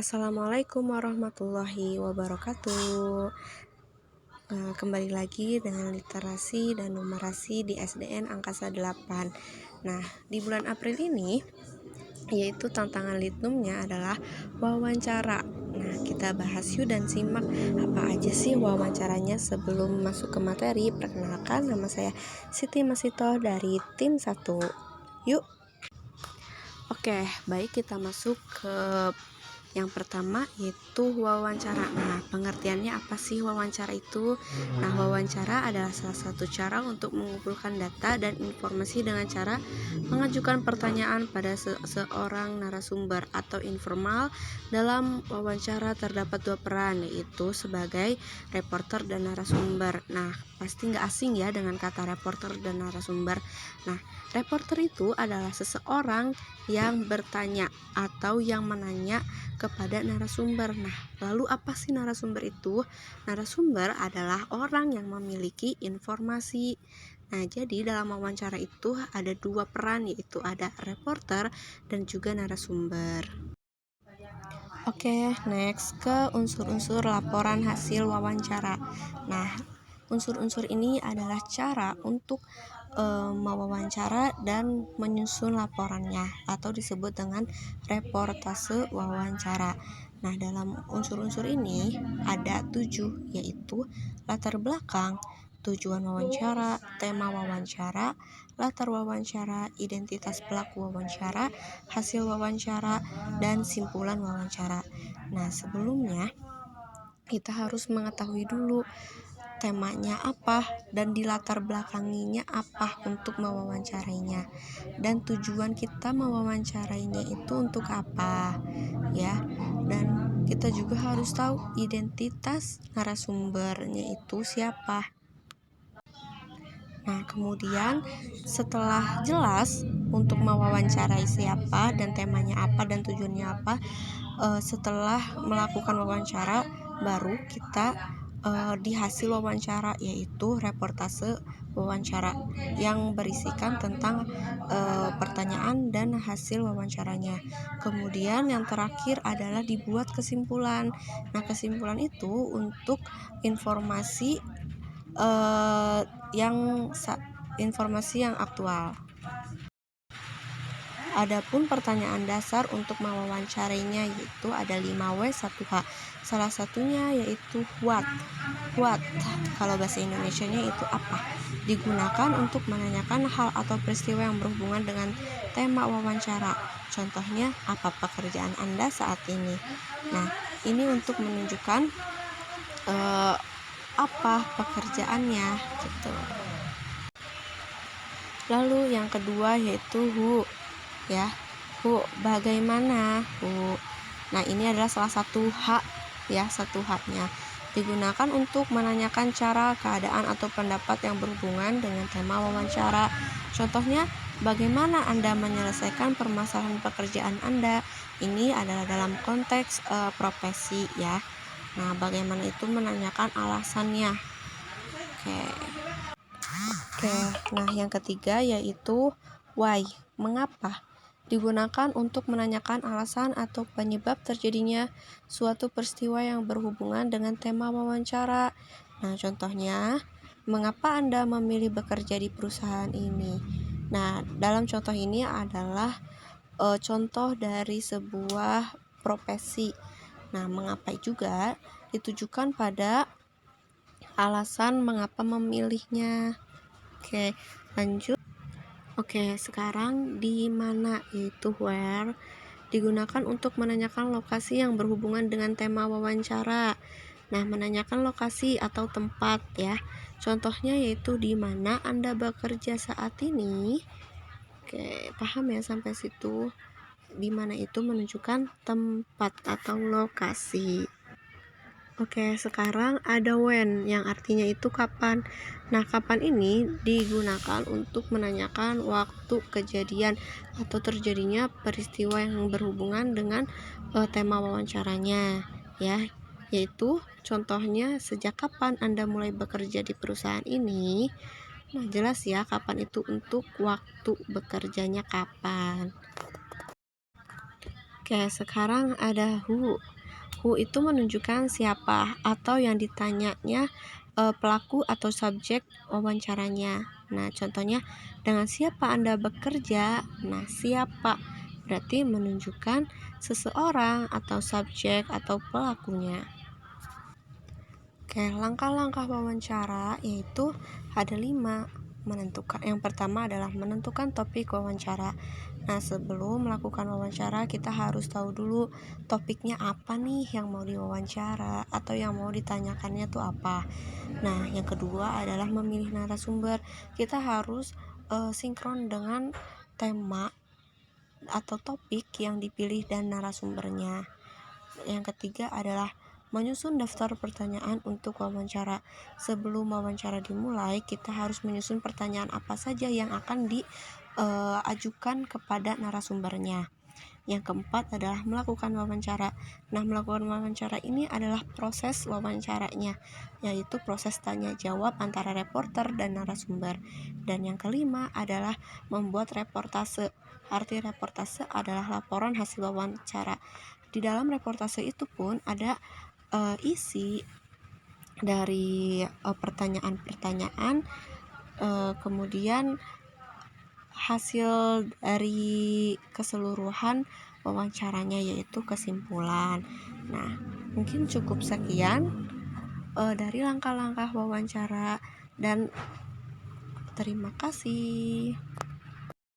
Assalamualaikum warahmatullahi wabarakatuh. Kembali lagi dengan literasi dan numerasi di SDN Angkasa 8. Nah, di bulan April ini yaitu tantangan litnumnya adalah wawancara. Nah, kita bahas yuk dan simak apa aja sih wawancaranya. Sebelum masuk ke materi, perkenalkan, nama saya Siti Masito dari tim 1. Yuk. Oke, baik, kita masuk ke yang pertama yaitu wawancara. Nah, pengertiannya apa sih wawancara itu? Nah, wawancara adalah salah satu cara untuk mengumpulkan data dan informasi dengan cara mengajukan pertanyaan pada seorang narasumber atau informal. Dalam wawancara terdapat dua peran, yaitu sebagai reporter dan narasumber. Nah, pasti nggak asing ya dengan kata reporter dan narasumber. Nah, reporter itu adalah seseorang yang bertanya atau yang menanya kepada narasumber. Nah, lalu apa sih narasumber itu? Narasumber adalah orang yang memiliki informasi. Nah, jadi dalam wawancara itu ada dua peran, yaitu ada reporter dan juga narasumber. Oke, next ke unsur-unsur laporan hasil wawancara. Nah, unsur-unsur ini adalah cara untuk mewawancara dan menyusun laporannya atau disebut dengan reportase wawancara. Nah, dalam unsur-unsur ini ada 7, yaitu latar belakang, tujuan wawancara, tema wawancara, latar wawancara, identitas pelaku wawancara, hasil wawancara, dan simpulan wawancara. Nah, sebelumnya kita harus mengetahui dulu temanya apa dan di latar belakanginya apa untuk mewawancarainya, dan tujuan kita mewawancarainya itu untuk apa ya. Dan kita juga harus tahu identitas narasumbernya itu siapa. Nah, kemudian setelah jelas untuk mewawancarai siapa dan temanya apa dan tujuannya apa, setelah melakukan wawancara baru kita di hasil wawancara, yaitu reportase wawancara yang berisikan tentang pertanyaan dan hasil wawancaranya. Kemudian yang terakhir adalah dibuat kesimpulan. Nah, kesimpulan itu untuk informasi informasi yang aktual. Adapun pertanyaan dasar untuk mewawancarainya yaitu ada 5W 1H. Salah satunya yaitu what. Kalau bahasa Indonesianya itu apa? Digunakan untuk menanyakan hal atau peristiwa yang berhubungan dengan tema wawancara. Contohnya, apa pekerjaan Anda saat ini? Nah, ini untuk menunjukkan apa pekerjaannya gitu. Lalu yang kedua yaitu who ya. Who, bagaimana? Who. Nah, ini adalah salah satu hak ya, satu haknya. Digunakan untuk menanyakan cara, keadaan, atau pendapat yang berhubungan dengan tema wawancara. Contohnya, bagaimana Anda menyelesaikan permasalahan pekerjaan Anda? Ini adalah dalam konteks profesi ya. Nah, bagaimana itu menanyakan alasannya. Oke. Nah, yang ketiga yaitu why, mengapa. Digunakan untuk menanyakan alasan atau penyebab terjadinya suatu peristiwa yang berhubungan dengan tema wawancara. Nah, contohnya, mengapa Anda memilih bekerja di perusahaan ini? Nah, dalam contoh ini adalah contoh dari sebuah profesi. Nah, mengapa juga ditujukan pada alasan mengapa memilihnya. Oke, lanjut. Oke, sekarang di mana, yaitu where, digunakan untuk menanyakan lokasi yang berhubungan dengan tema wawancara. Nah, menanyakan lokasi atau tempat ya. Contohnya yaitu di mana Anda bekerja saat ini. Oke, paham ya sampai situ? Di mana itu menunjukkan tempat atau lokasi. Oke, sekarang ada when yang artinya itu kapan. Nah, kapan ini digunakan untuk menanyakan waktu kejadian atau terjadinya peristiwa yang berhubungan dengan tema wawancaranya ya. Yaitu contohnya, sejak kapan Anda mulai bekerja di perusahaan ini. Nah, jelas ya kapan itu untuk waktu bekerjanya kapan. Oke, sekarang ada who. Who itu menunjukkan siapa atau yang ditanyanya pelaku atau subjek wawancaranya. Nah, contohnya dengan siapa Anda bekerja? Nah, siapa berarti menunjukkan seseorang atau subjek atau pelakunya. Oke, langkah-langkah wawancara yaitu ada 5. Yang pertama adalah menentukan topik wawancara. Nah, sebelum melakukan wawancara kita harus tahu dulu topiknya apa nih yang mau diwawancara atau yang mau ditanyakannya tuh apa. Nah, yang kedua adalah memilih narasumber. Kita harus sinkron dengan tema atau topik yang dipilih dan narasumbernya. Yang ketiga adalah menyusun daftar pertanyaan untuk wawancara. Sebelum wawancara dimulai, kita harus menyusun pertanyaan apa saja yang akan diajukan kepada narasumbernya. Yang keempat adalah melakukan wawancara. Nah, melakukan wawancara ini adalah proses wawancaranya, yaitu proses tanya jawab antara reporter dan narasumber. Dan yang kelima adalah membuat reportase. Arti reportase adalah laporan hasil wawancara. Di dalam reportase itu pun ada isi dari pertanyaan-pertanyaan, kemudian hasil dari keseluruhan wawancaranya yaitu kesimpulan. Nah, mungkin cukup sekian dari langkah-langkah wawancara dan terima kasih.